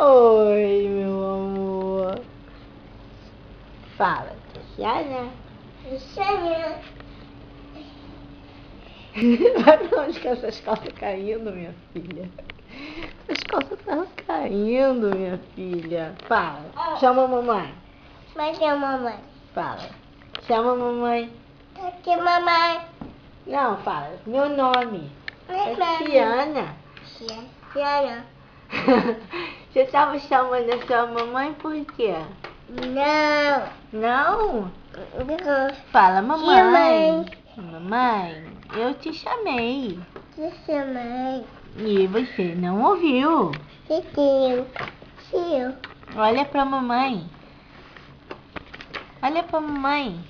Oi, meu amor. Fala, Tatiana. Tatiana. Vai pra onde que essas calças caindo, minha filha? As calças estavam caindo, minha filha. Fala, chama a mamãe. Mas é mamãe. Fala, chama a mamãe. Aqui, mamãe. Não, fala, meu nome. Tatiana. Tatiana. Você tava chamando a sua mamãe por quê? Não. Não? Não. Fala, mamãe. Mãe. Mamãe, eu te chamei. Te chamei. E você não ouviu. Tio. Olha pra mamãe. Olha pra mamãe.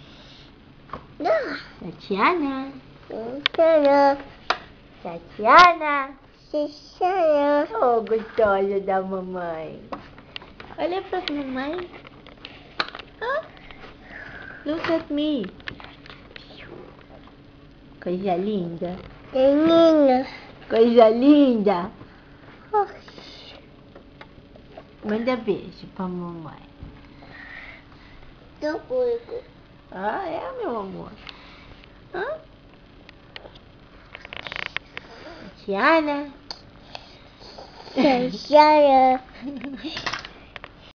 Não. Tatiana. Tatiana. Tatiana. Tatiana. Oh, gostosa da mamãe. Olha pra mamãe. Ah, look at me. Coisa linda. Menina. Coisa linda. Manda beijo pra mamãe. Do público. Ah, é, meu amor. Hã? Tatiana. Tatiana.